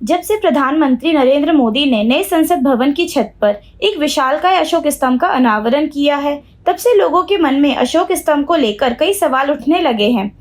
जब से प्रधानमंत्री नरेंद्र मोदी ने नए संसद भवन की छत पर एक विशालकाय अशोक स्तंभ का अनावरण किया है, तब से लोगों के मन में अशोक स्तंभ को लेकर कई सवाल उठने लगे हैं।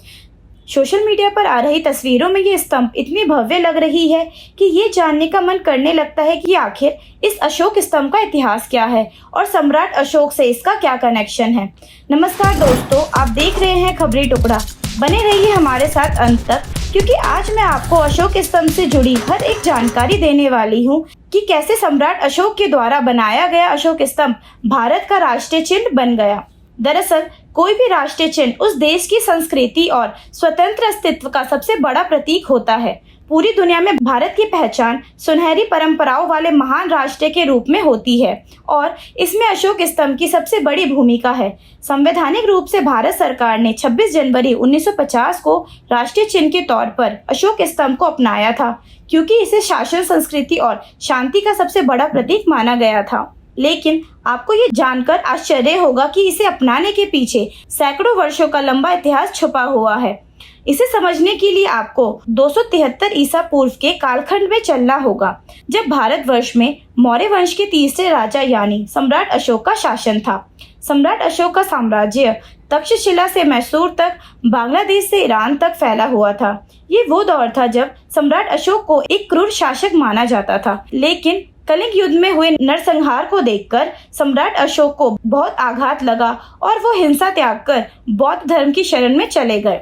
सोशल मीडिया पर आ रही तस्वीरों में ये स्तंभ इतनी भव्य लग रही है कि ये जानने का मन करने लगता है कि आखिर इस अशोक स्तंभ का इतिहास क्या है और सम्राट अशोक से इसका क्या कनेक्शन है। नमस्कार दोस्तों, आप देख रहे हैं खबरी टुकड़ा। बने रहिए हमारे साथ अंत तक, क्योंकि आज मैं आपको अशोक स्तंभ से जुड़ी हर एक जानकारी देने वाली हूँ कि कैसे सम्राट अशोक के द्वारा बनाया गया अशोक स्तंभ भारत का राष्ट्रीय चिन्ह बन गया। दरअसल कोई भी राष्ट्रीय चिन्ह उस देश की संस्कृति और स्वतंत्र अस्तित्व का सबसे बड़ा प्रतीक होता है। पूरी दुनिया में भारत की पहचान सुनहरी परंपराओं वाले महान राष्ट्र के रूप में होती है और इसमें अशोक स्तंभ की सबसे बड़ी भूमिका है। संवैधानिक रूप से भारत सरकार ने 26 जनवरी 1950 को राष्ट्रीय चिन्ह के तौर पर अशोक स्तंभ को अपनाया था, क्योंकि इसे शासन, संस्कृति और शांति का सबसे बड़ा प्रतीक माना गया था। लेकिन आपको ये जानकर आश्चर्य होगा कि इसे अपनाने के पीछे सैकड़ों वर्षों का लंबा इतिहास छुपा हुआ है। इसे समझने के लिए आपको 273 ईसा पूर्व के कालखंड में चलना होगा, जब भारतवर्ष में मौर्य वंश के तीसरे राजा यानी सम्राट अशोक का शासन था। सम्राट अशोक का साम्राज्य तक्षशिला से मैसूर तक, बांग्लादेश से ईरान तक फैला हुआ था। ये वो दौर था जब सम्राट अशोक को एक क्रूर शासक माना जाता था, लेकिन कलिंग युद्ध में हुए नरसंहार को देखकर सम्राट अशोक को बहुत आघात लगा और वो हिंसा त्याग कर बौद्ध धर्म की शरण में चले गए।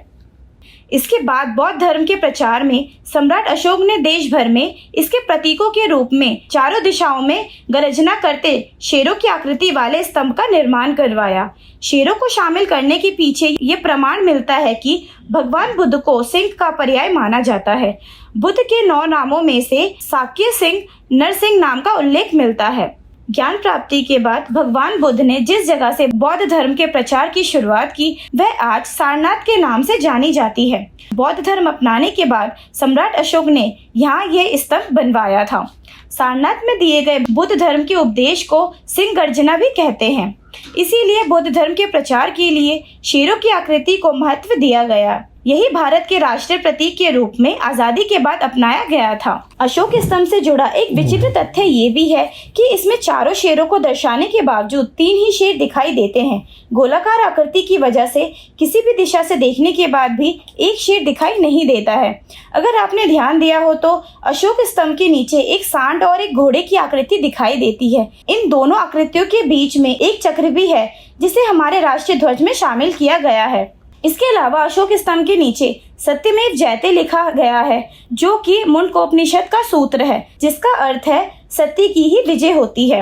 इसके बाद बौद्ध धर्म के प्रचार में सम्राट अशोक ने देश भर में इसके प्रतीकों के रूप में चारों दिशाओं में गर्जना करते शेरों की आकृति वाले स्तंभ का निर्माण करवाया। शेरों को शामिल करने के पीछे ये प्रमाण मिलता है कि भगवान बुद्ध को सिंह का पर्याय माना जाता है। बुद्ध के 9 नामों में से साक्य सिंह, नरसिंह नाम का उल्लेख मिलता है। ज्ञान प्राप्ति के बाद भगवान बुद्ध ने जिस जगह से बौद्ध धर्म के प्रचार की शुरुआत की, वह आज सारनाथ के नाम से जानी जाती है। बौद्ध धर्म अपनाने के बाद सम्राट अशोक ने यहाँ यह स्तंभ बनवाया था। सारनाथ में दिए गए बुद्ध धर्म के उपदेश को सिंह गर्जना भी कहते हैं। इसीलिए बौद्ध धर्म के प्रचार के लिए शेरों की आकृति को महत्व दिया गया। यही भारत के राष्ट्रीय प्रतीक के रूप में आजादी के बाद अपनाया गया था। अशोक स्तंभ से जुड़ा एक विचित्र तथ्य ये भी है कि इसमें चारों शेरों को दर्शाने के बावजूद 3 ही शेर दिखाई देते हैं। गोलाकार आकृति की वजह से किसी भी दिशा से देखने के बाद भी एक शेर दिखाई नहीं देता है। अगर आपने ध्यान दिया हो तो अशोक स्तंभ के नीचे एक सांड और एक घोड़े की आकृति दिखाई देती है। इन दोनों आकृतियों के बीच में एक चक्र भी है, जिसे हमारे राष्ट्रीय ध्वज में शामिल किया गया है। इसके अलावा अशोक स्तंभ के नीचे सत्यमेव जयते लिखा गया है, जो कि मुंडकोपनिषद का सूत्र है, जिसका अर्थ है सत्य की ही विजय होती है।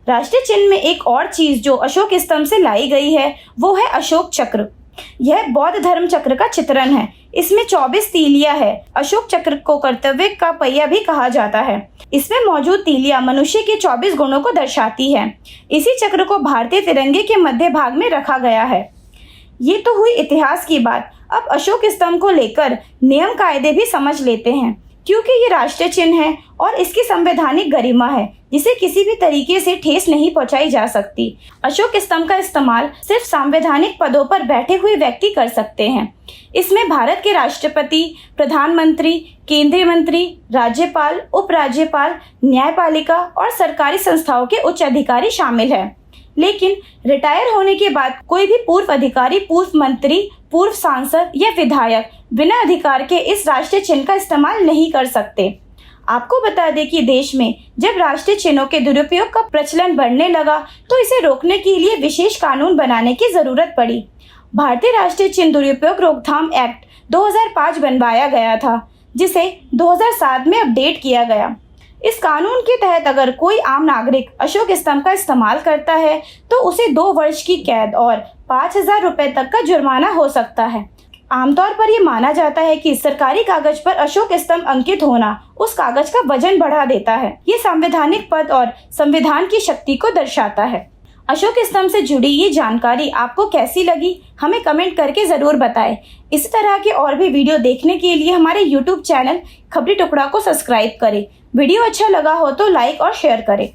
राष्ट्रीय चिन्ह में एक और चीज जो अशोक स्तंभ से लाई गई है, वो है अशोक चक्र। यह बौद्ध धर्म चक्र का चित्रण है। इसमें 24 तीलियां है। अशोक चक्र को कर्तव्य का पहिया भी कहा जाता है। इसमें मौजूद तीलियां मनुष्य के 24 गुणों को दर्शाती है। इसी चक्र को भारतीय तिरंगे के मध्य भाग में रखा गया है। ये तो हुई इतिहास की बात। अब अशोक स्तंभ को लेकर नियम कायदे भी समझ लेते हैं, क्योंकि ये राष्ट्रीय चिन्ह है और इसकी संवैधानिक गरिमा है, जिसे किसी भी तरीके से ठेस नहीं पहुंचाई जा सकती। अशोक स्तंभ का इस्तेमाल सिर्फ संवैधानिक पदों पर बैठे हुए व्यक्ति कर सकते हैं। इसमें भारत के राष्ट्रपति, प्रधानमंत्री, केंद्रीय मंत्री, राज्यपाल, उपराज्यपाल, न्यायपालिका और सरकारी संस्थाओं के उच्च अधिकारी शामिल है। लेकिन रिटायर होने के बाद कोई भी पूर्व अधिकारी, पूर्व मंत्री, पूर्व सांसद या विधायक बिना अधिकार के इस राष्ट्रीय चिन्ह का इस्तेमाल नहीं कर सकते। आपको बता दें कि देश में जब राष्ट्रीय चिन्हों के दुरुपयोग का प्रचलन बढ़ने लगा, तो इसे रोकने के लिए विशेष कानून बनाने की जरूरत पड़ी। भारतीय राष्ट्रीय चिन्ह दुरुपयोग रोकथाम एक्ट 2005 बनवाया गया था, जिसे 2007 में अपडेट किया गया। इस कानून के तहत अगर कोई आम नागरिक अशोक स्तंभ का इस्तेमाल करता है, तो उसे 2 वर्ष की कैद और 5,000 रुपए तक का जुर्माना हो सकता है। आमतौर पर यह माना जाता है कि सरकारी कागज पर अशोक स्तंभ अंकित होना उस कागज का वजन बढ़ा देता है। ये संवैधानिक पद और संविधान की शक्ति को दर्शाता है। अशोक स्तंभ से जुड़ी ये जानकारी आपको कैसी लगी, हमें कमेंट करके जरूर बताएं। इसी तरह के और भी वीडियो देखने के लिए हमारे YouTube चैनल खबरी टुकड़ा को सब्सक्राइब करें। वीडियो अच्छा लगा हो तो लाइक और शेयर करें।